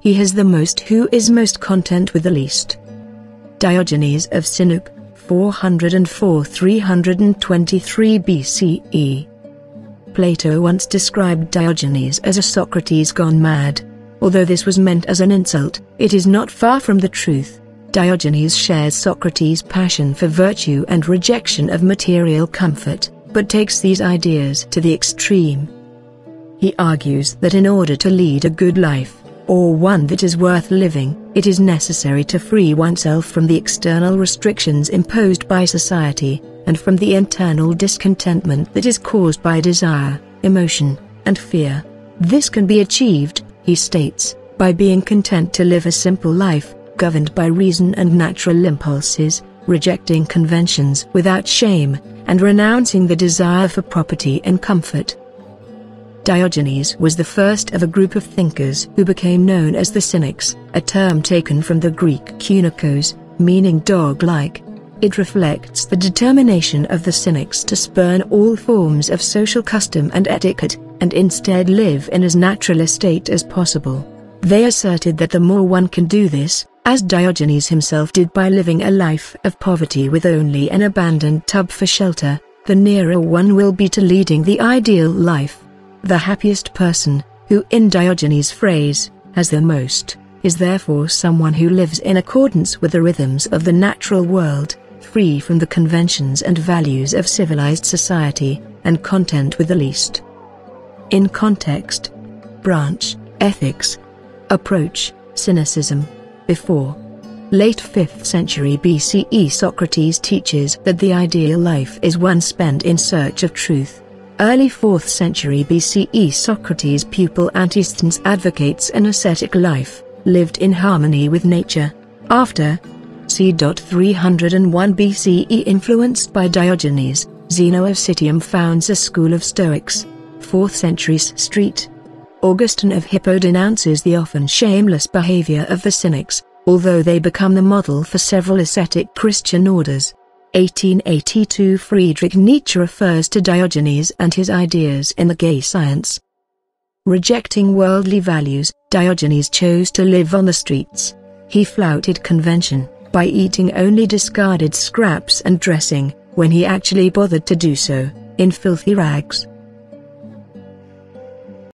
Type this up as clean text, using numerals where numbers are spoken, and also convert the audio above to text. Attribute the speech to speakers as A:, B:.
A: He has the most who is most content with the least. Diogenes of Sinope, 404–323 BCE. Plato once described Diogenes as a Socrates gone mad. Although this was meant as an insult, it is not far from the truth. Diogenes shares Socrates' passion for virtue and rejection of material comfort, but takes these ideas to the extreme. He argues that in order to lead a good life, or one that is worth living, it is necessary to free oneself from the external restrictions imposed by society, and from the internal discontentment that is caused by desire, emotion, and fear. This can be achieved, he states, by being content to live a simple life, governed by reason and natural impulses, rejecting conventions without shame, and renouncing the desire for property and comfort. Diogenes was the first of a group of thinkers who became known as the Cynics, a term taken from the Greek kynikos, meaning dog-like. It reflects the determination of the Cynics to spurn all forms of social custom and etiquette, and instead live in as natural a state as possible. They asserted that the more one can do this, as Diogenes himself did by living a life of poverty with only an abandoned tub for shelter, the nearer one will be to leading the ideal life. The happiest person, who in Diogenes' phrase, has the most, is therefore someone who lives in accordance with the rhythms of the natural world, free from the conventions and values of civilized society, and content with the least. In context, branch, ethics. Approach, Cynicism. Before. Late 5th century BCE Socrates teaches that the ideal life is one spent in search of truth. Early 4th century BCE Socrates' pupil Antisthenes advocates an ascetic life, lived in harmony with nature. After c. 301 BCE influenced by Diogenes, Zeno of Citium founds a school of Stoics. 4th century Street. Augustine of Hippo denounces the often shameless behavior of the Cynics, although they become the model for several ascetic Christian orders. 1882 Friedrich Nietzsche refers to Diogenes and his ideas in The Gay Science. Rejecting worldly values, Diogenes chose to live on the streets. He flouted convention by eating only discarded scraps and dressing, when he actually bothered to do so, in filthy rags.